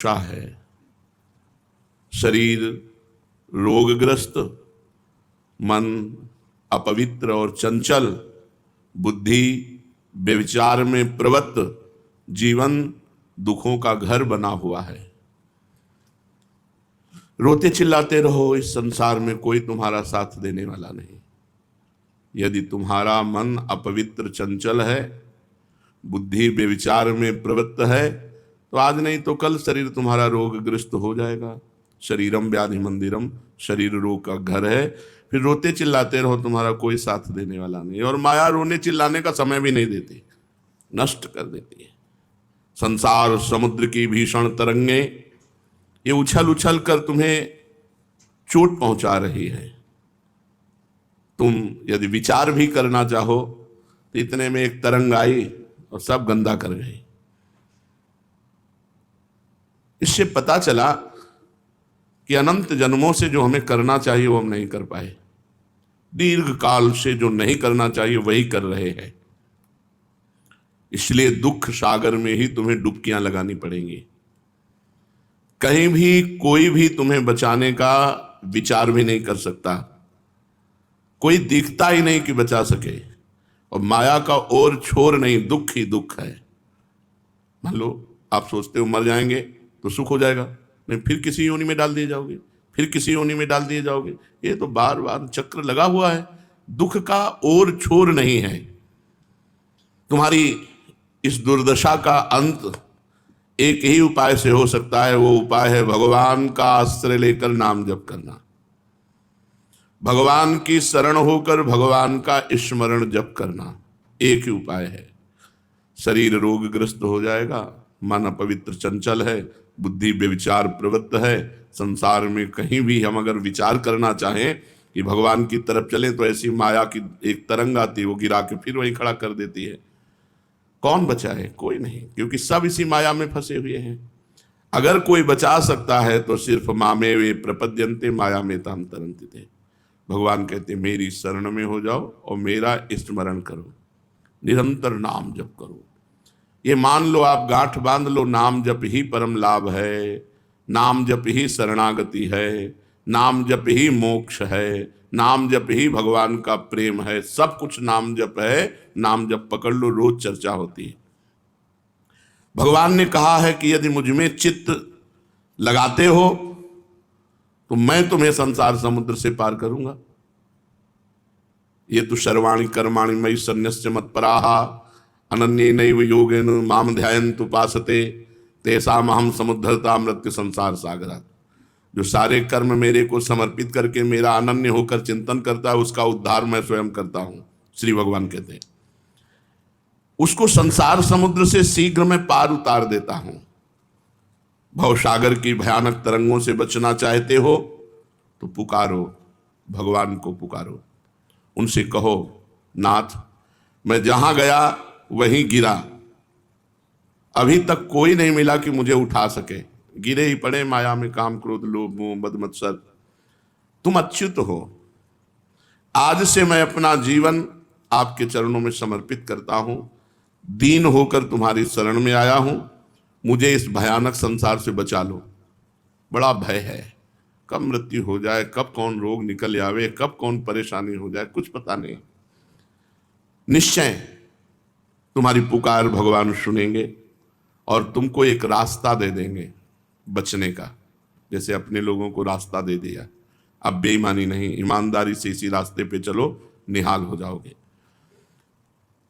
है। शरीर रोगग्रस्त, मन अपवित्र और चंचल, बुद्धि व्यभिचार में प्रवृत्त, जीवन दुखों का घर बना हुआ है। रोते चिल्लाते रहो, इस संसार में कोई तुम्हारा साथ देने वाला नहीं। यदि तुम्हारा मन अपवित्र चंचल है, बुद्धि व्यभिचार में प्रवृत्त है, तो आज नहीं तो कल शरीर तुम्हारा रोगग्रस्त हो जाएगा। शरीरम व्याधि मंदिरम, शरीर रोग का घर है। फिर रोते चिल्लाते रहो, तुम्हारा कोई साथ देने वाला नहीं। और माया रोने चिल्लाने का समय भी नहीं देती, नष्ट कर देती है। संसार समुद्र की भीषण तरंगे ये उछल उछल कर तुम्हें चोट पहुंचा रही है। तुम यदि विचार भी करना चाहो तो इतने में एक तरंग आई और सब गंदा कर गई। इससे पता चला कि अनंत जन्मों से जो हमें करना चाहिए वो हम नहीं कर पाए, दीर्घ काल से जो नहीं करना चाहिए वही कर रहे हैं। इसलिए दुख सागर में ही तुम्हें डुबकियां लगानी पड़ेंगी। कहीं भी कोई भी तुम्हें बचाने का विचार भी नहीं कर सकता, कोई दिखता ही नहीं कि बचा सके। और माया का और छोर नहीं, दुख ही दुख है। मान लो आप सोचते हो मर जाएंगे तो सुख हो जाएगा, नहीं फिर किसी योनि में डाल दिए जाओगे, फिर किसी योनि में डाल दिए जाओगे। ये तो बार बार चक्र लगा हुआ है, दुख का और छोर नहीं है। तुम्हारी इस दुर्दशा का अंत एक ही उपाय से हो सकता है, वो उपाय है भगवान का आश्रय लेकर नाम जप करना। भगवान की शरण होकर भगवान का स्मरण जप करना, एक ही उपाय है। शरीर रोगग्रस्त हो जाएगा, मन अपवित्र चंचल है, बुद्धि व्यभिचार प्रवृत्त है। संसार में कहीं भी हम अगर विचार करना चाहें कि भगवान की तरफ चलें तो ऐसी माया की एक तरंग आती है, वो गिरा के फिर वहीं खड़ा कर देती है। कौन बचाए? कोई नहीं, क्योंकि सब इसी माया में फंसे हुए हैं। अगर कोई बचा सकता है तो सिर्फ मामे वे प्रपद्यन्ते माया में ताम तरन्ति थे। भगवान कहते मेरी शरण में हो जाओ और मेरा स्मरण करो, निरंतर नाम जप करो। ये मान लो, आप गांठ बांध लो, नाम जप ही परम लाभ है, नाम जप ही शरणागति है, नाम जप ही मोक्ष है, नाम जप ही भगवान का प्रेम है। सब कुछ नाम जप है। नाम जप पकड़ लो, रोज चर्चा होती है। भगवान ने कहा है कि यदि मुझ में चित्त लगाते हो तो मैं तुम्हें संसार समुद्र से पार करूंगा। ये तो सर्वाणि कर्माणि मयि सन्न्यस्य मत्पराहा अनन्येनैव योगेन माम ध्यायन्तु उपासते तेषामहं समुद्धरता मृत्यु संसार सागरात्। जो सारे कर्म मेरे को समर्पित करके मेरा अनन्य होकर चिंतन करता है, उसका उद्धार मैं स्वयं करता हूं। श्री भगवान कहते हैं उसको संसार समुद्र से शीघ्र मैं पार उतार देता हूं। भवसागर की भयानक तरंगों से बचना चाहते हो तो पुकारो, भगवान को पुकारो। उनसे कहो नाथ, मैं जहां गया वहीं गिरा, अभी तक कोई नहीं मिला कि मुझे उठा सके। गिरे ही पड़े माया में, काम क्रोध लोभ मोह मद मत्सर। तुम अच्युत हो। आज से मैं अपना जीवन आपके चरणों में समर्पित करता हूं, दीन होकर तुम्हारी शरण में आया हूं। मुझे इस भयानक संसार से बचा लो। बड़ा भय है, कब मृत्यु हो जाए, कब कौन रोग निकल आवे, कब कौन परेशानी हो जाए, कुछ पता नहीं। निश्चय तुम्हारी पुकार भगवान सुनेंगे और तुमको एक रास्ता दे देंगे बचने का, जैसे अपने लोगों को रास्ता दे दिया। अब बेईमानी नहीं, ईमानदारी से इसी रास्ते पे चलो, निहाल हो जाओगे।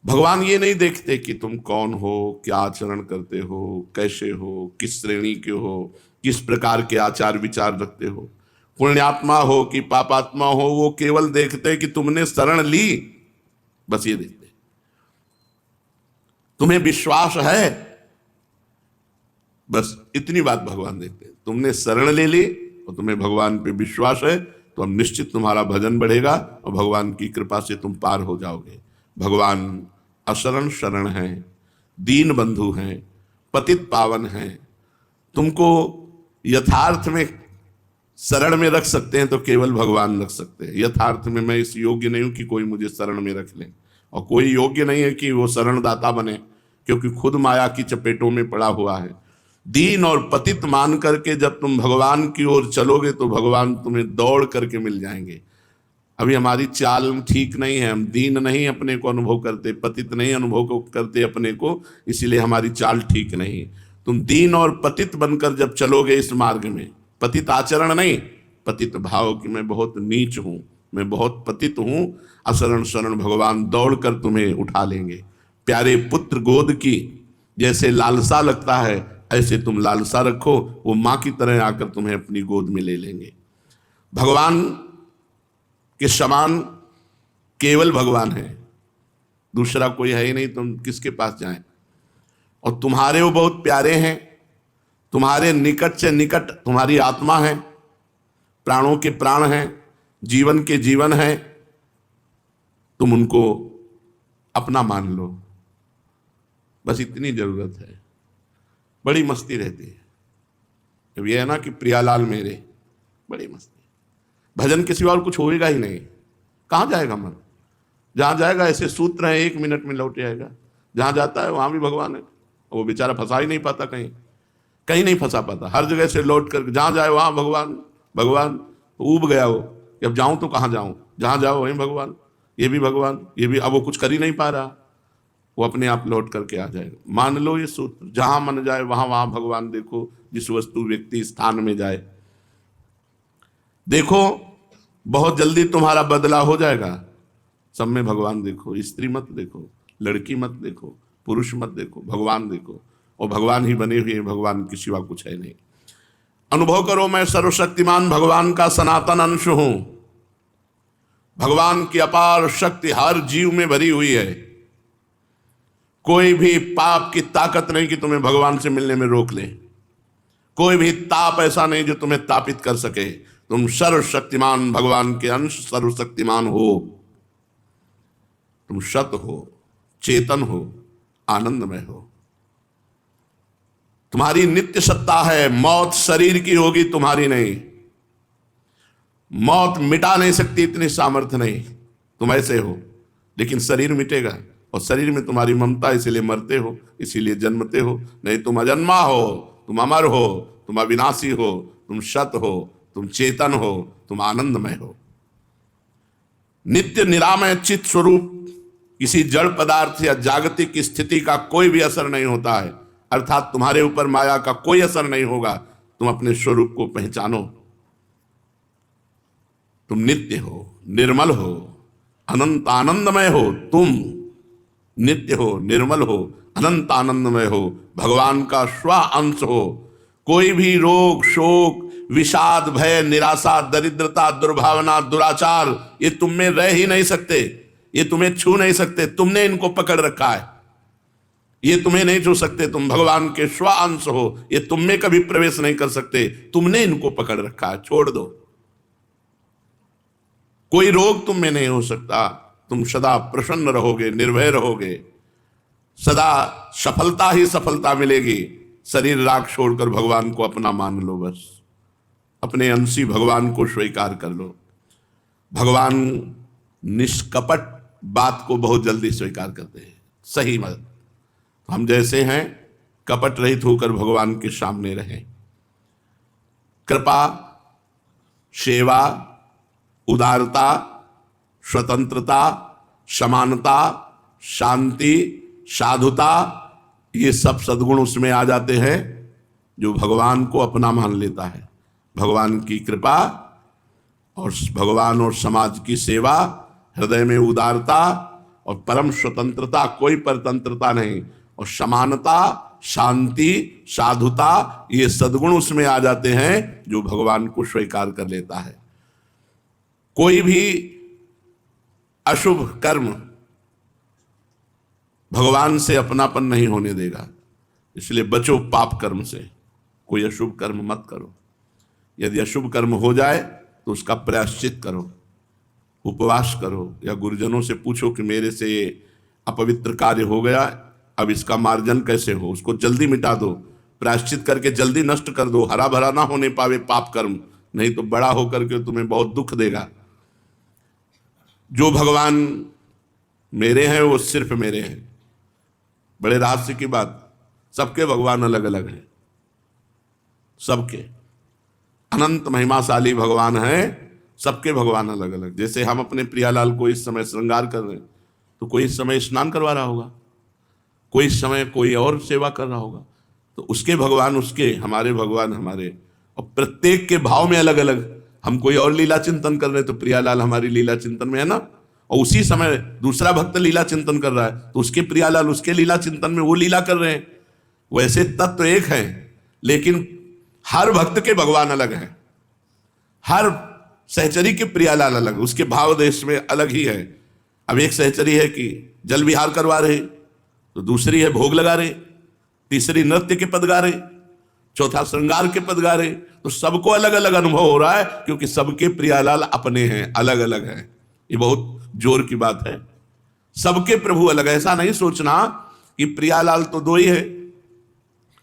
भगवान ये नहीं देखते कि तुम कौन हो, क्या आचरण करते हो, कैसे हो, किस श्रेणी के हो, किस प्रकार के आचार विचार रखते हो, पुण्यात्मा हो कि पापात्मा हो। वो केवल देखते कि तुमने शरण ली, बस ये देखते। तुम्हें विश्वास है, बस इतनी बात भगवान देखते हैं। तुमने शरण ले ली और तुम्हें भगवान पे विश्वास है तो हम निश्चित तुम्हारा भजन बढ़ेगा और भगवान की कृपा से तुम पार हो जाओगे। भगवान अशरण शरण हैं, दीन बंधु हैं, पतित पावन हैं। तुमको यथार्थ में शरण में रख सकते हैं तो केवल भगवान रख सकते हैं। यथार्थ में मैं इस योग्य नहीं हूं कि कोई मुझे शरण में रख ले, और कोई योग्य नहीं है कि वो शरणदाता बने, क्योंकि खुद माया की चपेटों में पड़ा हुआ है। दीन और पतित मान करके जब तुम भगवान की ओर चलोगे तो भगवान तुम्हें दौड़ करके मिल जाएंगे। अभी हमारी चाल ठीक नहीं है, हम दीन नहीं अपने को अनुभव करते, पतित नहीं अनुभव करते अपने को, इसीलिए हमारी चाल ठीक नहीं। तुम दीन और पतित बनकर जब चलोगे इस मार्ग में, पतित आचरण नहीं, पतित भाव कि मैं बहुत नीच हूं, मैं बहुत पतित हूं, अशरण शरण भगवान दौड़कर तुम्हें उठा लेंगे। प्यारे पुत्र गोद की जैसे लालसा लगता है, ऐसे तुम लालसा रखो, वो मां की तरह आकर तुम्हें अपनी गोद में ले लेंगे। भगवान के समान केवल भगवान है, दूसरा कोई है ही नहीं, तुम किसके पास जाएं। और तुम्हारे वो बहुत प्यारे हैं, तुम्हारे निकट से निकट तुम्हारी आत्मा है, प्राणों के प्राण हैं, जीवन के जीवन हैं, तुम उनको अपना मान लो, बस इतनी जरूरत है। बड़ी मस्ती रहती है जब ये है ना कि प्रियालाल मेरे, बड़ी मस्ती। भजन के सिवा और कुछ होएगा ही नहीं, कहाँ जाएगा मन? जहाँ जाएगा ऐसे सूत्र हैं, 1 मिनट में लौट आएगा। जहाँ जाता है वहाँ भी भगवान है, वो बेचारा फंसा ही नहीं पाता, कहीं कहीं नहीं फंसा पाता, हर जगह से लौट कर जहाँ जाए वहाँ भगवान भगवान। तो ऊब गया वो, अब जाऊँ तो कहाँ जाऊँ, जहाँ जाओ वहीं भगवान, ये भी भगवान, ये भी। अब वो कुछ कर ही नहीं पा रहा, वो अपने आप लौट करके आ जाएगा। मान लो ये सूत्र, जहाँ मन जाए वहाँ वहाँ भगवान देखो, जिस वस्तु व्यक्ति स्थान में जाए देखो, बहुत जल्दी तुम्हारा बदला हो जाएगा। सब में भगवान देखो, स्त्री मत देखो, लड़की मत देखो, पुरुष मत देखो, भगवान देखो, और भगवान ही बने हुए हैं, भगवान के सिवा कुछ है नहीं। अनुभव करो मैं सर्वशक्तिमान भगवान का सनातन अंश हूं। भगवान की अपार शक्ति हर जीव में भरी हुई है। कोई भी पाप की ताकत नहीं कि तुम्हें भगवान से मिलने में रोक ले, कोई भी ताप ऐसा नहीं जो तुम्हें तापित कर सके। तुम सर्वशक्तिमान भगवान के अंश, सर्वशक्तिमान हो, तुम सत हो, चेतन हो, आनंदमय हो। तुम्हारी नित्य सत्ता है, मौत शरीर की होगी, तुम्हारी नहीं। मौत मिटा नहीं सकती, इतनी सामर्थ्य नहीं, तुम ऐसे हो। लेकिन शरीर मिटेगा, और शरीर में तुम्हारी ममता, इसीलिए मरते हो, इसीलिए जन्मते हो। नहीं, तुम अजन्मा हो, तुम अमर हो, तुम अविनाशी हो, तुम सत हो, तुम चेतन हो, तुम आनंदमय हो। नित्य निरामय चित स्वरूप किसी जड़ पदार्थ या जागतिक स्थिति का कोई भी असर नहीं होता है, अर्थात तुम्हारे ऊपर माया का कोई असर नहीं होगा। तुम अपने स्वरूप को पहचानो, तुम नित्य हो, निर्मल हो, अनंत आनंदमय हो। तुम नित्य हो, निर्मल हो, अनंत आनंदमय हो, भगवान का स्व अंश हो। कोई भी रोग, शोक, विषाद, भय, निराशा, दरिद्रता, दुर्भावना, दुराचार, ये तुम में रह ही नहीं सकते, ये तुम्हें छू नहीं सकते। तुमने इनको पकड़ रखा है, ये तुम्हें नहीं छू सकते। तुम भगवान के स्व अंश हो, ये तुम में कभी प्रवेश नहीं कर सकते, तुमने इनको पकड़ रखा है, छोड़ दो। कोई रोग तुम में नहीं हो सकता, तुम सदा प्रसन्न रहोगे, निर्भय रहोगे, सदा सफलता ही सफलता मिलेगी। शरीर राग छोड़कर भगवान को अपना मान लो, बस अपने अंशी भगवान को स्वीकार कर लो। भगवान निष्कपट बात को बहुत जल्दी स्वीकार करते हैं, सही मत। हम जैसे हैं, कपट रहित होकर भगवान के सामने रहें। कृपा, सेवा, उदारता, स्वतंत्रता, समानता, शांति, साधुता, ये सब सद्गुण उसमें आ जाते हैं जो भगवान को अपना मान लेता है। भगवान की कृपा और भगवान और समाज की सेवा, हृदय में उदारता और परम स्वतंत्रता, कोई परतंत्रता नहीं, और समानता, शांति, साधुता, ये सद्गुण उसमें आ जाते हैं जो भगवान को स्वीकार कर लेता है। कोई भी अशुभ कर्म भगवान से अपनापन नहीं होने देगा, इसलिए बचो पाप कर्म से। कोई अशुभ कर्म मत करो। यदि अशुभ कर्म हो जाए तो उसका प्रायश्चित करो, उपवास करो, या गुरुजनों से पूछो कि मेरे से ये अपवित्र कार्य हो गया, अब इसका मार्जन कैसे हो, उसको जल्दी मिटा दो, प्रायश्चित करके जल्दी नष्ट कर दो, हरा भरा ना होने पावे पाप कर्म, नहीं तो बड़ा होकर के तुम्हें बहुत दुख देगा। जो भगवान मेरे हैं वो सिर्फ मेरे हैं। बड़े रहस्य की बात, सबके भगवान अलग अलग हैं, सबके अनंत महिमाशाली भगवान है, सबके भगवान अलग अलग। जैसे हम अपने प्रियालाल को इस समय श्रृंगार कर रहे हैं, तो कोई इस समय स्नान करवा रहा होगा, कोई इस समय कोई और सेवा कर रहा होगा, तो उसके भगवान उसके, हमारे भगवान हमारे, और प्रत्येक के भाव में अलग अलग। हम कोई और लीला चिंतन कर रहे हैं तो प्रियालाल हमारी लीला चिंतन में है ना, और उसी समय दूसरा भक्त लीला चिंतन कर रहा है तो उसके प्रियालाल उसके लीला चिंतन में वो लीला कर रहे हैं। वैसे तत्व एक है, लेकिन हर भक्त के भगवान अलग हैं, हर सहचरी के प्रियालाल अलग, उसके भाव देश में अलग ही है। अब एक सहचरी है कि जल विहार करवा रहे, तो दूसरी है भोग लगा रहे, तीसरी नृत्य के पद गा रहे, चौथा श्रृंगार के पद गा रहे। तो सबको अलग अलग अनुभव हो रहा है, क्योंकि सबके प्रियालाल अपने हैं, अलग अलग हैं। ये बहुत जोर की बात है, सबके प्रभु अलग। ऐसा नहीं सोचना कि प्रियालाल तो दो ही है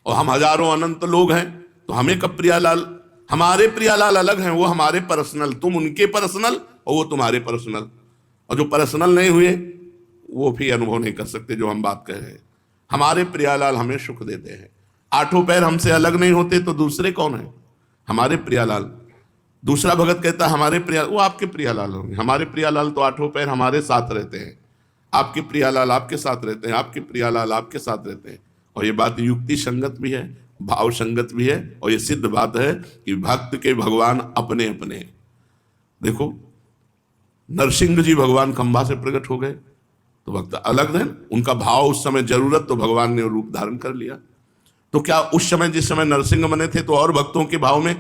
और हम हजारों अनंत लोग हैं, तो हमें कब प्रियालाल, हमारे प्रियालाल अलग हैं, वो हमारे पर्सनल, तुम उनके पर्सनल और वो तुम्हारे पर्सनल। और जो पर्सनल नहीं हुए वो भी अनुभव नहीं कर सकते जो हम बात कर रहे हैं। हमारे प्रियालाल हमें सुख देते हैं, आठों पैर हमसे अलग नहीं होते, तो दूसरे कौन है? हमारे प्रियालाल। दूसरा भगत कहता है हमारे प्रिया, वो आपके प्रियालाल होंगे। हमारे प्रियालाल तो आठों पैर हमारे साथ रहते हैं, आपके प्रियालाल आपके साथ रहते हैं, आपके प्रियालाल आपके साथ रहते हैं। और ये बात युक्ति संगत भी है, भाव संगत भी है, और ये सिद्ध बात है कि भक्त के भगवान अपने अपने। देखो नरसिंह जी भगवान खंबा से प्रकट हो गए तो भक्त अलग है, उनका भाव उस समय जरूरत तो भगवान ने रूप धारण कर लिया। तो क्या उस समय जिस समय नरसिंह बने थे तो और भक्तों के भाव में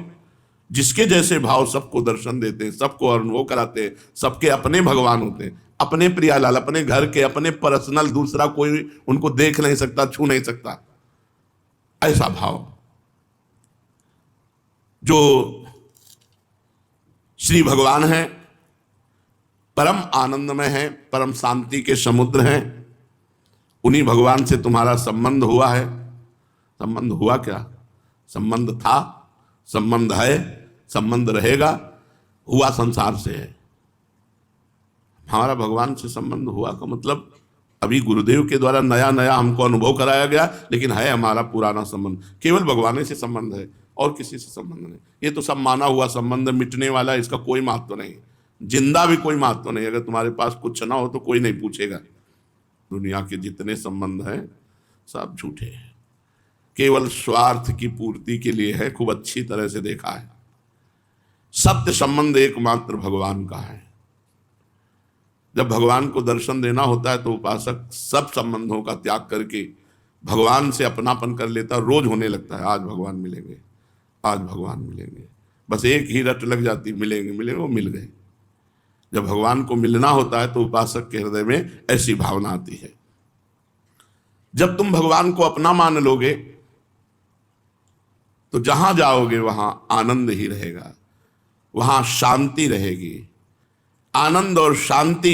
जिसके जैसे भाव सबको दर्शन देते हैं, सबको अनुभव कराते हैं, सबके अपने भगवान होते हैं, अपने प्रियालाल, अपने घर के, अपने पर्सनल, दूसरा कोई उनको देख नहीं सकता, छू नहीं सकता, ऐसा भाव जो श्री भगवान है, परम आनंदमय है, परम शांति के समुद्र हैं। उन्हीं भगवान से तुम्हारा संबंध हुआ है। संबंध हुआ क्या? संबंध था, संबंध है, संबंध रहेगा, हुआ संसार से है। हमारा भगवान से संबंध हुआ का मतलब अभी गुरुदेव के द्वारा नया नया हमको अनुभव कराया गया, लेकिन है हमारा पुराना संबंध। केवल भगवान से संबंध है और किसी से संबंध नहीं। ये तो सब माना हुआ संबंध, मिटने वाला, इसका कोई महत्व नहीं, जिंदा भी कोई महत्व नहीं। अगर तुम्हारे पास कुछ ना हो तो कोई नहीं पूछेगा। दुनिया के जितने संबंध हैं सब झूठे हैं, केवल स्वार्थ की पूर्ति के लिए है। खूब अच्छी तरह से देखा है, सत्य संबंध एकमात्र भगवान का है। जब भगवान को दर्शन देना होता है तो उपासक सब संबंधों का त्याग करके भगवान से अपनापन कर लेता, रोज होने लगता है आज भगवान मिलेंगे, आज भगवान मिलेंगे, बस एक ही रट लग जाती, मिलेंगे मिलेंगे, वो मिल गए। जब भगवान को मिलना होता है तो उपासक के हृदय में ऐसी भावना आती है। जब तुम भगवान को अपना मान लोगे तो जहां जाओगे वहां आनंद ही रहेगा, वहां शांति रहेगी। आनंद और शांति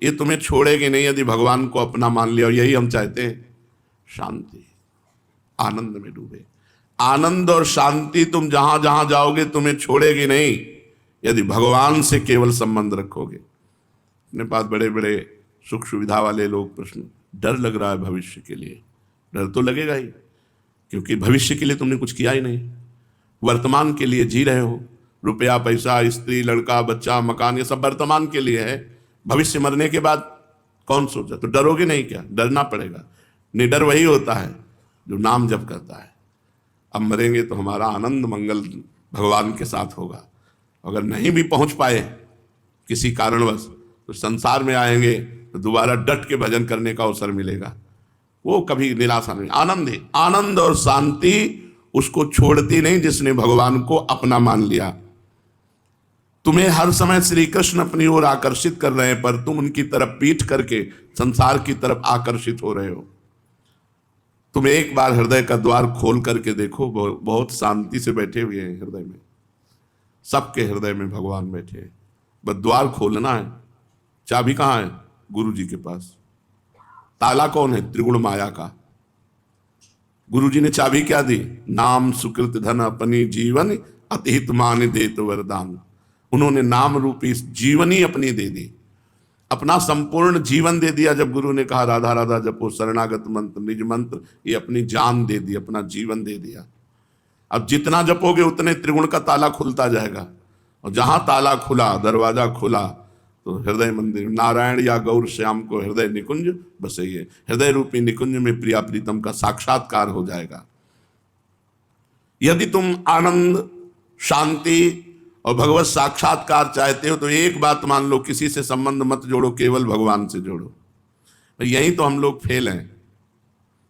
ये तुम्हें छोड़ेगी नहीं यदि भगवान को अपना मान लिया। और यही हम चाहते हैं, शांति, आनंद में डूबे। आनंद और शांति तुम जहां जहां जाओगे तुम्हें छोड़ेगी नहीं यदि भगवान से केवल संबंध रखोगे। अपने पास बड़े बड़े सुख सुविधा वाले लोग, प्रश्न, डर लग रहा है भविष्य के लिए। डर तो लगेगा ही, क्योंकि भविष्य के लिए तुमने कुछ किया ही नहीं, वर्तमान के लिए जी रहे हो। रुपया, पैसा, स्त्री, लड़का, बच्चा, मकान, ये सब वर्तमान के लिए है। भविष्य मरने के बाद कौन सोचा? तो डरोगे नहीं क्या? डरना पड़ेगा। निडर वही होता है जो नाम जप करता है। अब मरेंगे तो हमारा आनंद मंगल भगवान के साथ होगा। अगर नहीं भी पहुंच पाए किसी कारणवश तो संसार में आएंगे तो दोबारा डट के भजन करने का अवसर मिलेगा। वो कभी निराशा नहीं। आनंद है, आनंद और शांति उसको छोड़ती नहीं जिसने भगवान को अपना मान लिया। तुम्हें हर समय श्री कृष्ण अपनी ओर आकर्षित कर रहे हैं, पर तुम उनकी तरफ पीठ करके संसार की तरफ आकर्षित हो रहे हो। तुम एक बार हृदय का द्वार खोल करके देखो, बहुत शांति से बैठे हुए हैं हृदय में, सबके हृदय में भगवान बैठे हैं। बस द्वार खोलना है। चाबी कहाँ है? गुरु जी के पास। ताला कौन है? त्रिगुण माया का। गुरु जी ने चाबी क्या दी? नाम सुकृत धन अपनी जीवन अतिहित मान देत वरदान। उन्होंने नाम रूपी जीवन ही अपनी दे दी, अपना संपूर्ण जीवन दे दिया। जब गुरु ने कहा राधा राधा जपो शरणागत मंत्र निज मंत्र, ये अपनी जान दे दी, अपना जीवन दे दिया। अब जितना जपोगे उतने त्रिगुण का ताला खुलता जाएगा, और जहां ताला खुला, दरवाजा खुला, तो हृदय मंदिर नारायण या गौर श्याम को हृदय निकुंज बसइए। हृदय रूपी निकुंज में प्रिया प्रीतम का साक्षात्कार हो जाएगा। यदि तुम आनंद, शांति और भगवत साक्षात्कार चाहते हो तो एक बात मान लो, किसी से संबंध मत जोड़ो, केवल भगवान से जोड़ो। यही तो हम लोग फेल हैं।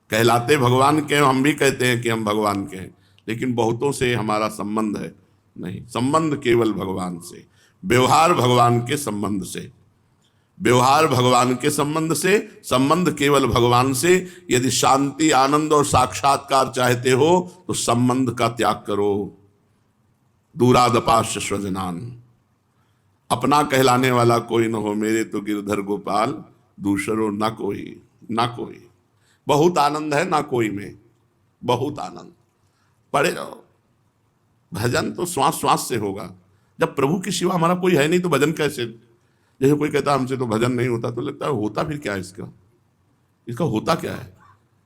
कहलाते भगवान के, हम भी कहते हैं कि हम भगवान के हैं, लेकिन बहुतों से हमारा संबंध है नहीं। संबंध केवल भगवान से, व्यवहार भगवान के संबंध से, व्यवहार भगवान के संबंध से, संबंध केवल भगवान से। यदि शांति, आनंद और साक्षात्कार चाहते हो तो संबंध का त्याग करो। दूरादपाश्च स्वजनान, अपना कहलाने वाला कोई न हो, मेरे तो गिरधर गोपाल, दूसरो न कोई, ना कोई। बहुत आनंद है ना कोई में, बहुत आनंद। पढ़े रहो, भजन तो श्वास श्वास से होगा। जब प्रभु के सिवा हमारा कोई है नहीं तो भजन कैसे? जैसे कोई कहता हमसे तो भजन नहीं होता, तो लगता है होता फिर क्या है इसका होता क्या है?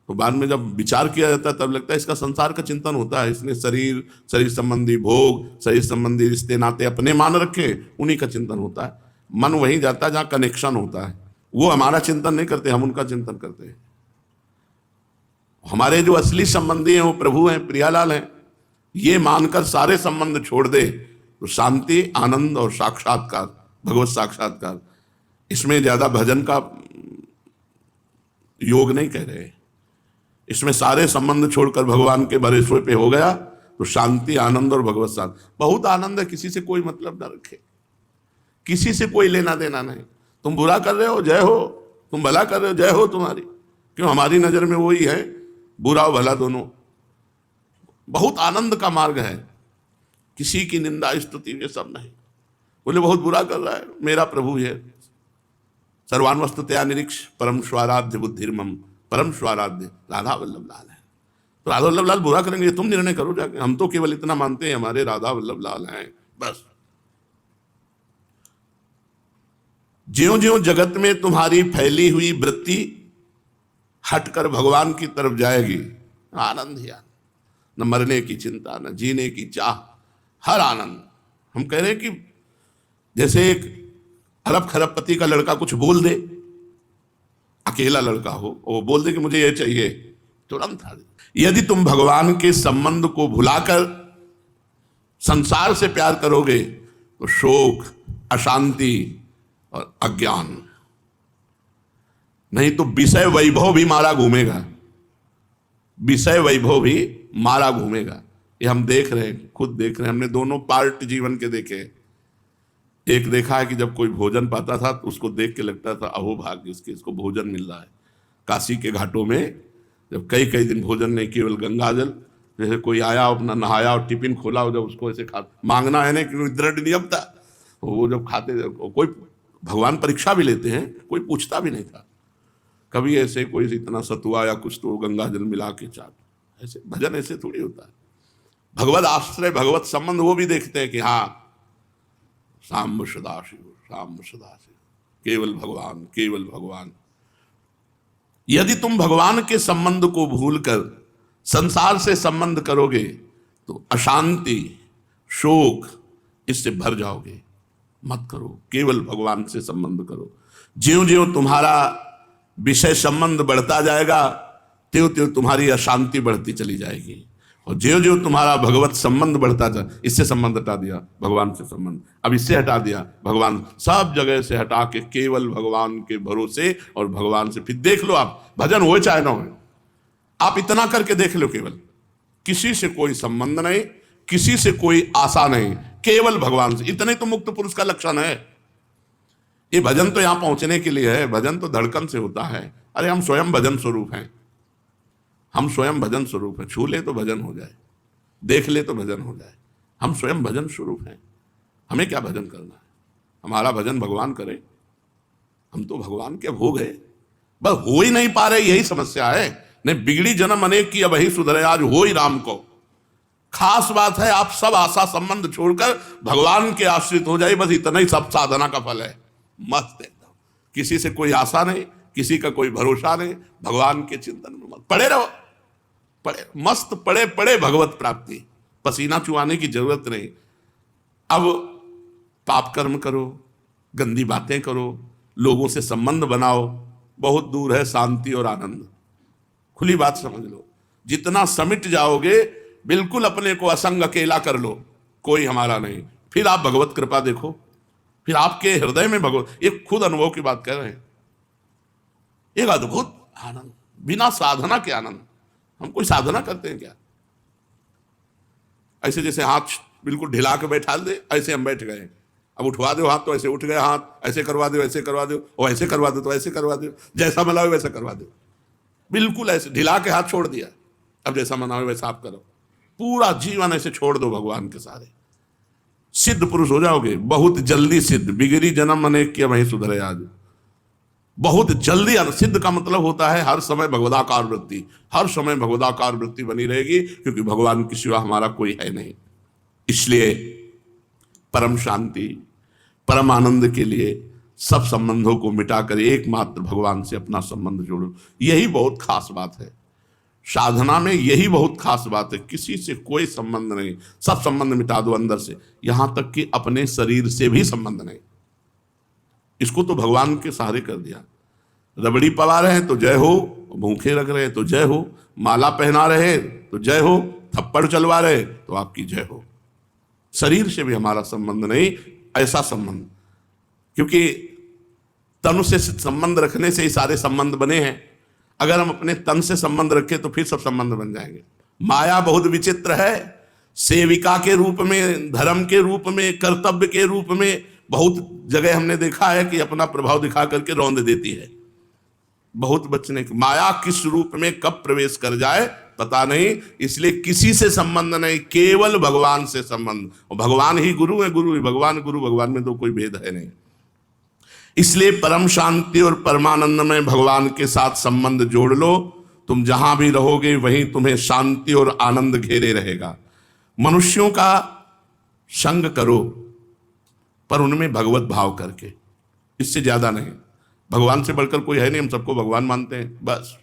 तो बाद में जब विचार किया जाता है तब लगता है इसका संसार का चिंतन होता है। इसने शरीर, शरीर संबंधी भोग, शरीर संबंधी रिश्ते नाते अपने मान रखे, उन्हीं का चिंतन होता है। मन वहीं जाता है जहाँ कनेक्शन होता है। वो हमारा चिंतन नहीं करते, हम उनका चिंतन करते हैं। हमारे जो असली संबंधी हैं वो प्रभु हैं, प्रियालाल हैं। ये मानकर सारे संबंध छोड़ दे तो शांति, आनंद और साक्षात्कार, भगवत साक्षात्कार, इसमें ज्यादा भजन का योग नहीं कह रहे। इसमें सारे संबंध छोड़कर भगवान के भरोसे पे हो गया तो शांति, आनंद और भगवत साथ। बहुत आनंद है, किसी से कोई मतलब ना रखे, किसी से कोई लेना देना नहीं। तुम बुरा कर रहे हो, जय हो। तुम भला कर रहे हो, जय हो तुम्हारी। क्यों? हमारी नजर में वही है, बुरा और भला दोनों। बहुत आनंद का मार्ग है, किसी की निंदा स्तुति ये सब नहीं। बोले बहुत बुरा कर रहा है, मेरा प्रभु है। सर्वान्वस्तुतया निरीक्ष परम स्वाराध्य बुद्धिर्मम, परम स्वाराध्य राधा वल्लभ लाल है। तो राधा वल्लभ लाल बुरा करेंगे, तुम निर्णय करो जाके। हम तो केवल इतना मानते हैं हमारे राधा वल्लभ लाल हैं, बस। ज्यों ज्यों जगत में तुम्हारी फैली हुई वृत्ति हटकर भगवान की तरफ जाएगी, आनंद ही आनंद। न मरने की चिंता, न जीने की चाह, हर आनंद। हम कह रहे हैं कि जैसे एक अरब खरबपति का लड़का कुछ बोल दे, अकेला लड़का हो, वो बोल दे कि मुझे ये चाहिए, तुरंत आ जाए। यदि तुम भगवान के संबंध को भुलाकर संसार से प्यार करोगे तो शोक, अशांति और अज्ञान, नहीं तो विषय वैभव भी मारा घूमेगा, विषय वैभव भी मारा घूमेगा। ये हम देख रहे हैं, खुद देख रहे हैं। हमने दोनों पार्ट जीवन के देखे। एक देखा है कि जब कोई भोजन पाता था तो उसको देख के लगता था अहो भाग्य इसको भोजन मिल रहा है। काशी के घाटों में जब कई कई दिन भोजन नहीं, केवल गंगा जल, जैसे कोई आया अपना नहाया और टिफिन खोला, जब उसको ऐसे खा मांगना है ना कि दृढ़ नियम था, वो जब खाते, कोई भगवान परीक्षा भी लेते हैं, कोई पूछता भी नहीं था कभी ऐसे कोई इतना सतुआ या कुछ तो गंगा जल मिला के चाट। ऐसे भजन ऐसे थोड़ी होता है। भगवत आश्रय, भगवत संबंध वो भी देखते हैं कि हाँ साम्ब सदाशिव, साम्ब सदाशिव, केवल भगवान, केवल भगवान। यदि तुम भगवान के संबंध को भूलकर संसार से संबंध करोगे तो अशांति, शोक, इससे भर जाओगे। मत करो, केवल भगवान से संबंध करो। ज्यों ज्यों तुम्हारा विषय संबंध बढ़ता जाएगा त्यों त्यों तुम्हारी अशांति बढ़ती चली जाएगी, और ज्यों ज्यों तुम्हारा भगवत संबंध बढ़ता जाए, इससे संबंध हटा दिया, भगवान से संबंध, अब इससे हटा दिया, भगवान, सब जगह से हटा के केवल भगवान के भरोसे और भगवान से। फिर देख लो, आप भजन हो चाहे ना हो, आप इतना करके देख लो, केवल किसी से कोई संबंध नहीं, किसी से कोई आशा नहीं, केवल भगवान से। इतने तो मुक्त पुरुष का लक्षण है। ये भजन तो यहां पहुंचने के लिए है, भजन तो धड़कन से होता है। अरे हम स्वयं भजन स्वरूप हैं, हम स्वयं भजन स्वरूप हैं। छू ले तो भजन हो जाए, देख ले तो भजन हो जाए। हम स्वयं भजन स्वरूप हैं। हमें क्या भजन करना है? हमारा भजन भगवान करे। हम तो भगवान के भोग है, बस हो ही नहीं पा रहे, यही समस्या है। नहीं बिगड़ी जन्म अनेक की, अब ही सुधरे आज हो ही राम को। खास बात है, आप सब आशा संबंध छोड़कर भगवान के आश्रित हो जाए, बस इतना ही सब साधना का फल है। मस्त एकदम, किसी से कोई आशा नहीं, किसी का कोई भरोसा नहीं, भगवान के चिंतन में मत पड़े रहो। पड़े मस्त, पड़े पड़े भगवत प्राप्ति। पसीना चुआने की जरूरत नहीं। अब पाप कर्म करो, गंदी बातें करो, लोगों से संबंध बनाओ, बहुत दूर है शांति और आनंद। खुली बात समझ लो, जितना समिट जाओगे, बिल्कुल अपने को असंग अकेला कर लो, कोई हमारा नहीं, फिर आप भगवत कृपा देखो, फिर आपके हृदय में भगवत, एक खुद अनुभव की बात कह रहे हैं, एक अद्भुत आनंद, बिना साधना के आनंद। हम कोई साधना करते हैं क्या? ऐसे जैसे हाथ बिल्कुल ढिला के बैठा दे, ऐसे हम बैठ गए, अब उठवा दो हाथ तो ऐसे उठ गए हाथ, ऐसे करवा दो ऐसे करवा दो, और ऐसे करवा दो तो ऐसे करवा दो, जैसा मनाओ वैसा करवा दो, बिल्कुल ऐसे ढिला के हाथ छोड़ दिया, अब जैसा मनाओ वैसा आप करो, पूरा जीवन ऐसे छोड़ दो भगवान के सारे, सिद्ध पुरुष हो जाओगे बहुत जल्दी। सिद्ध बिगड़ी जन्म अनेक किया वही सुधरे आज, बहुत जल्दी। सिद्ध का मतलब होता है हर समय भगवदाकार वृत्ति, हर समय भगवदाकार वृत्ति बनी रहेगी, क्योंकि भगवान की सिवा हमारा कोई है नहीं। इसलिए परम शांति, परम आनंद के लिए सब संबंधों को मिटाकर एकमात्र भगवान से अपना संबंध जोड़ो, यही बहुत खास बात है। साधना में यही बहुत खास बात है, किसी से कोई संबंध नहीं, सब संबंध मिटा दो अंदर से, यहां तक कि अपने शरीर से भी संबंध नहीं। इसको तो भगवान के सहारे कर दिया। रबड़ी पवा रहे हैं तो जय हो, भूखे रख रहे हैं तो जय हो, माला पहना रहे हैं तो जय हो, थप्पड़ चलवा रहे हैं तो आपकी जय हो। शरीर से भी हमारा संबंध नहीं, ऐसा संबंध, क्योंकि तन से संबंध रखने से ही सारे संबंध बने हैं। अगर हम अपने तन से संबंध रखें तो फिर सब संबंध बन जाएंगे। माया बहुत विचित्र है, सेविका के रूप में, धर्म के रूप में, कर्तव्य के रूप में बहुत जगह हमने देखा है कि अपना प्रभाव दिखा करके रौंद देती है। बहुत बचने की, माया किस रूप में कब प्रवेश कर जाए पता नहीं, इसलिए किसी से संबंध नहीं, केवल भगवान से संबंध। और भगवान ही गुरु है, गुरु ही भगवान, गुरु भगवान में तो कोई भेद है नहीं। इसलिए परम शांति और परमानंद में भगवान के साथ संबंध जोड़ लो, तुम जहां भी रहोगे वहीं तुम्हें शांति और आनंद घेरे रहेगा। मनुष्यों का संग करो, पर उनमें भगवत भाव करके, इससे ज्यादा नहीं। भगवान से बढ़कर कोई है नहीं, हम सबको भगवान मानते हैं बस।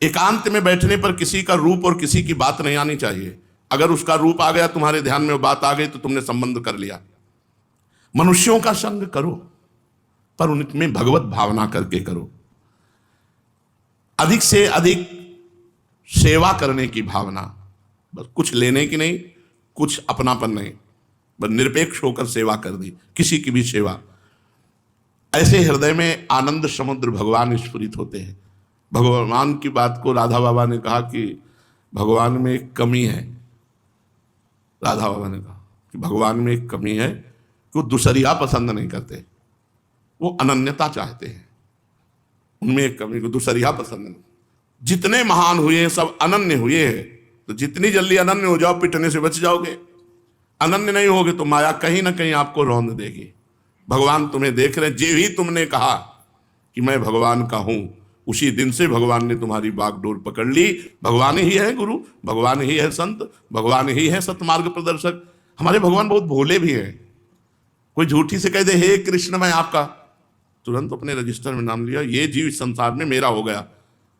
एकांत में बैठने पर किसी का रूप और किसी की बात नहीं आनी चाहिए। अगर उसका रूप आ गया तुम्हारे ध्यान में, बात आ गई, तो तुमने संबंध कर लिया। मनुष्यों का संग करो, पर उनमें भगवत भावना करके करो। अधिक से अधिक सेवा करने की भावना, बस कुछ लेने की नहीं, कुछ अपनापन नहीं, बस निरपेक्ष होकर सेवा कर दी, किसी की भी सेवा। ऐसे हृदय में आनंद समुद्र भगवान स्फुरित होते हैं। भगवान की बात को राधा बाबा ने कहा कि भगवान में एक कमी है। राधा बाबा ने कहा कि भगवान में एक कमी है कि वो दूसरिया पसंद नहीं करते, वो अनन्यता चाहते हैं। उनमें एक कमी, को दूसरिया पसंद नहीं। जितने महान हुए हैं सब अनन्य हुए हैं, तो जितनी जल्दी अनन्य हो जाओ पिटने से बच जाओगे। अनन्य नहीं होगे तो माया कहीं ना कहीं आपको रौंद देगी। भगवान तुम्हें देख रहे हैं, जे ही तुमने कहा कि मैं भगवान का हूं, उसी दिन से भगवान ने तुम्हारी बागडोर पकड़ ली। भगवान ही है गुरु, भगवान ही है संत, भगवान ही है सतमार्ग प्रदर्शक। हमारे भगवान बहुत भोले भी हैं। कोई झूठी से कह दे हे कृष्ण मैं आपका, तुरंत अपने रजिस्टर में नाम लिया, ये जीव इस संसार में मेरा हो गया।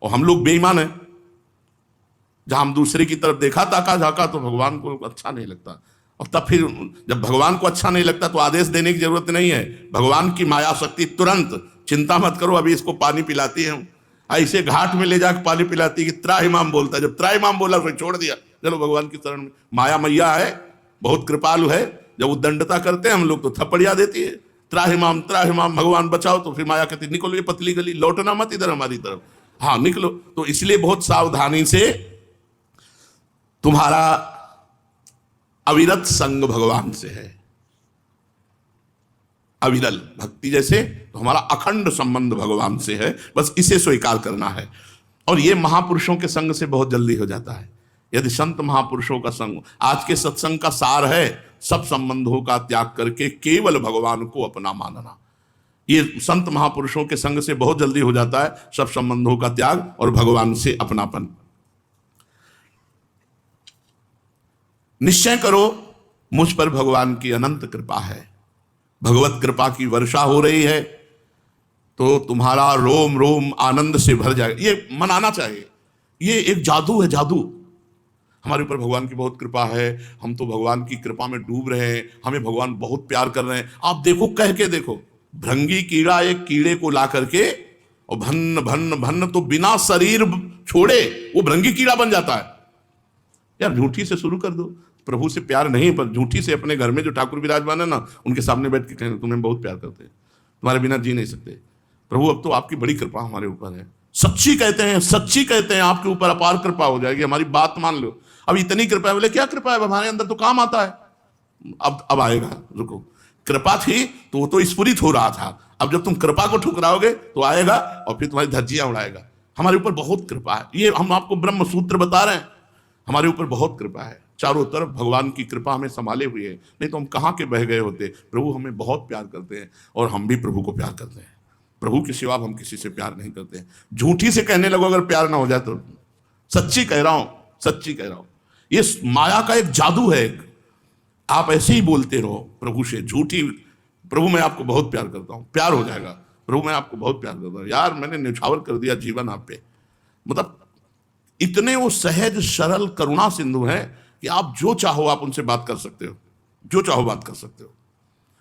और हम लोग बेईमान हैं, जहां हम दूसरे की तरफ देखा ताका झाका तो भगवान को अच्छा नहीं लगता। और तब फिर जब भगवान को अच्छा नहीं लगता तो आदेश देने की जरूरत नहीं है। भगवान की माया शक्ति तुरंत, चिंता मत करो अभी इसको पानी पिलाती है, ऐसे घाट में ले जाकर पानी पिलाती है कि त्राहिमाम बोलता है। जब त्राहिमाम बोला फिर छोड़ दिया, चलो भगवान की शरण में। माया मैया है, बहुत कृपालु है, जब वो दंडता करते हैं हम लोग तो थप्पड़िया देती है, त्राहिमाम त्राहिमाम भगवान बचाओ, तो फिर माया कहती निकलो ये पतली गली, लौटना मत इधर हमारी तरफ, हाँ निकलो। तो इसलिए बहुत सावधानी से तुम्हारा अविरत संग भगवान से है, अविरल भक्ति जैसे, तो हमारा अखंड संबंध भगवान से है। बस इसे स्वीकार करना है। और ये महापुरुषों के संग से बहुत जल्दी हो जाता है। यदि संत महापुरुषों का संग, आज के सत्संग का सार है सब संबंधों का त्याग करके केवल भगवान को अपना मानना। ये संत महापुरुषों के संग से बहुत जल्दी हो जाता है, सब संबंधों का त्याग और भगवान से अपनापन। निश्चय करो मुझ पर भगवान की अनंत कृपा है, भगवत कृपा की वर्षा हो रही है, तो तुम्हारा रोम रोम आनंद से भर जाएगा। ये मनाना चाहिए, ये एक जादू है, जादू। हमारे ऊपर भगवान की बहुत कृपा है, हम तो भगवान की कृपा में डूब रहे हैं, हमें भगवान बहुत प्यार कर रहे हैं। आप देखो, कह के देखो, भृंगी कीड़ा एक कीड़े को ला करके और भन्न भन्न भन्न तो बिना शरीर छोड़े वो भृंगी कीड़ा बन जाता है। यार झूठी से शुरू कर दो, प्रभु से प्यार नहीं, पर झूठी से अपने घर में जो ठाकुर विराजमान है ना, उनके सामने बैठ के कहना तुम्हें बहुत प्यार करते हैं, तुम्हारे बिना जी नहीं सकते प्रभु, अब तो आपकी बड़ी कृपा हमारे ऊपर है। सच्ची कहते हैं, सच्ची कहते हैं, आपके ऊपर अपार कृपा हो जाएगी, हमारी बात मान लो। अब इतनी कृपा है, बोले क्या कृपा है, हमारे अंदर तो काम आता है। अब आएगा, रुको, कृपा थी तो वो तो स्फुरित हो रहा था, अब जब तुम कृपा को ठुकराओगे तो आएगा और फिर तुम्हारी धज्जियां उड़ाएगा। हमारे ऊपर बहुत कृपा है, ये हम आपको ब्रह्म सूत्र बता रहे हैं, हमारे ऊपर बहुत कृपा है, चारों तरफ भगवान की कृपा हमें संभाले हुए है, नहीं तो हम कहाँ के बह गए होते। प्रभु हमें बहुत प्यार करते हैं और हम भी प्रभु को प्यार करते हैं। प्रभु के सिवा हम किसी से प्यार नहीं करते हैं। झूठी से कहने लगो अगर प्यार ना हो जाए तो, सच्ची कह रहा हूं, सच्ची कह रहा हूं, ये माया का एक जादू है। आप ऐसे ही बोलते रहो प्रभु से झूठी, प्रभु मैं आपको बहुत प्यार करता हूं, प्यार हो जाएगा, प्रभु मैं आपको बहुत प्यार करता हूं, यार मैंने न्यौछावर कर दिया जीवन आप पे। मतलब इतने वो सहज सरल करुणा सिंधु हैं कि आप जो चाहो आप उनसे बात कर सकते हो, जो चाहो बात कर सकते हो,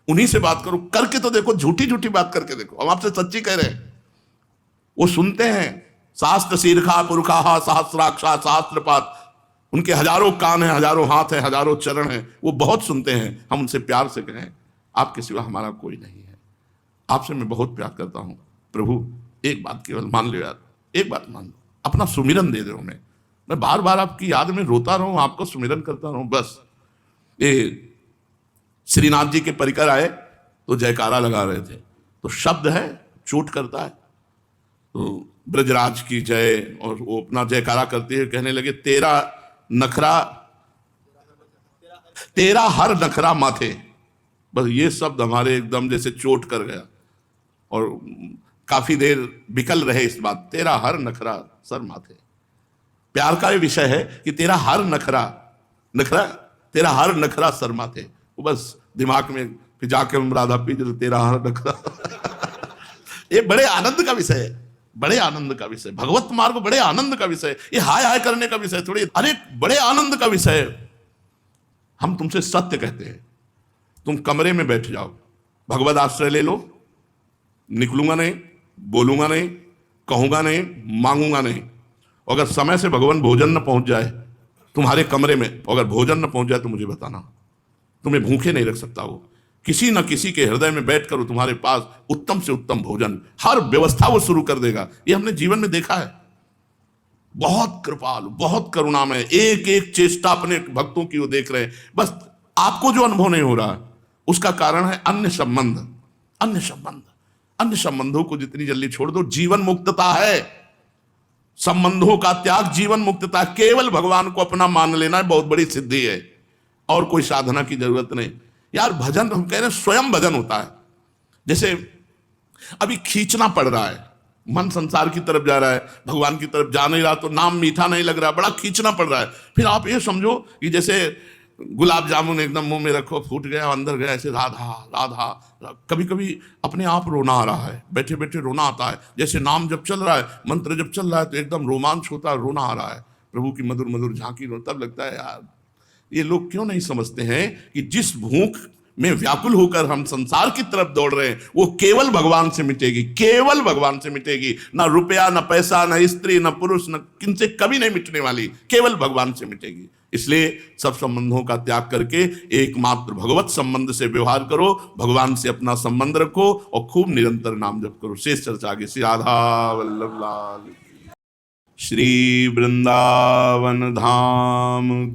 उन्हीं से बात करो, करके तो देखो, झूठी झूठी बात करके देखो, हम आपसे सच्ची कह रहे हैं। वो सुनते हैं, शास्त्र शीर्षा पुरखा सहस्राक्षा शास्त्रपात, उनके हजारों कान हैं, हजारों हाथ हैं, हजारों चरण हैं, वो बहुत सुनते हैं। हम उनसे प्यार से कहें आपके सिवा हमारा कोई नहीं है, आपसे मैं बहुत प्यार करता हूं प्रभु, एक बात केवल मान लो यार, एक बात मान लो, अपना सुमिरन दे दो हमें, मैं बार बार आपकी याद में रोता रहूं, आपको सुमिरन करता रहूं बस। ये श्रीनाथ जी के परिकर आए तो जयकारा लगा रहे थे, तो शब्द है चोट करता है, तो ब्रजराज की जय, और वो अपना जयकारा करते हुए कहने लगे तेरा नखरा, तेरा हर नखरा माथे। बस ये शब्द हमारे एकदम जैसे चोट कर गया और काफी देर बिकल रहे इस बात, तेरा हर नखरा सर माथे। प्यार का ये विषय है कि तेरा हर नखरा, नखरा, तेरा हर नखरा सर माथे, वो बस दिमाग में फिर जाके हम राधा पी जो तेरा हर नखरा ये बड़े आनंद का विषय है, बड़े आनंद का विषय, भगवत मार्ग बड़े आनंद का विषय, ये हाय हाय करने का विषय थोड़ी, अरे बड़े आनंद का विषय। हम तुमसे सत्य कहते हैं, तुम कमरे में बैठ जाओ, भगवत आश्रय ले लो, निकलूंगा नहीं, बोलूंगा नहीं, कहूंगा नहीं, मांगूंगा नहीं। अगर समय से भगवान भोजन न पहुंच जाए तुम्हारे कमरे में, अगर भोजन न पहुंच जाए तो मुझे बताना, तुम्हें भूखे नहीं रख सकता वो, किसी न किसी के हृदय में बैठ कर तुम्हारे पास उत्तम से उत्तम भोजन, हर व्यवस्था वो शुरू कर देगा। ये हमने जीवन में देखा है, बहुत कृपालु, बहुत करुणामय, एक एक चेष्टा अपने भक्तों की वो देख रहे हैं। बस आपको जो अनुभव नहीं हो रहा उसका कारण है अन्य संबंध, अन्य संबंध, अन्य संबंधों को जितनी जल्दी छोड़ दो, जीवन मुक्तता है, संबंधों का त्याग जीवन मुक्तता, केवल भगवान को अपना मान लेना है, बहुत बड़ी सिद्धि है, और कोई साधना की जरूरत नहीं। यार भजन, हम कह रहे हैं स्वयं भजन होता है। जैसे अभी खींचना पड़ रहा है, मन संसार की तरफ जा रहा है, भगवान की तरफ जा नहीं रहा, तो नाम मीठा नहीं लग रहा, बड़ा खींचना पड़ रहा है। फिर आप ये समझो कि जैसे गुलाब जामुन एकदम मुंह में रखो, फूट गया, अंदर गया, ऐसे राधा राधा। कभी कभी अपने आप रोना आ रहा है, बैठे बैठे रोना आता है, जैसे नाम जब चल रहा है, मंत्र जब चल रहा है तो एकदम रोमांच होता है, रोना आ रहा है, प्रभु की मधुर मधुर झांकी, तब लगता है यार ये लोग क्यों नहीं समझते हैं कि जिस भूख में व्याकुल होकर हम संसार की तरफ दौड़ रहे हैं वो केवल भगवान से मिटेगी, केवल भगवान से मिटेगी। ना रुपया, ना पैसा, ना स्त्री, ना पुरुष, ना किनसे कभी नहीं मिटने वाली, केवल भगवान से मिटेगी। इसलिए सब संबंधों का त्याग करके एकमात्र भगवत संबंध से व्यवहार करो, भगवान से अपना संबंध रखो और खूब निरंतर नाम जप करो। शेष चर्चा आगे। श्री राधा वल्लभ लाल, श्री वृंदावन धाम।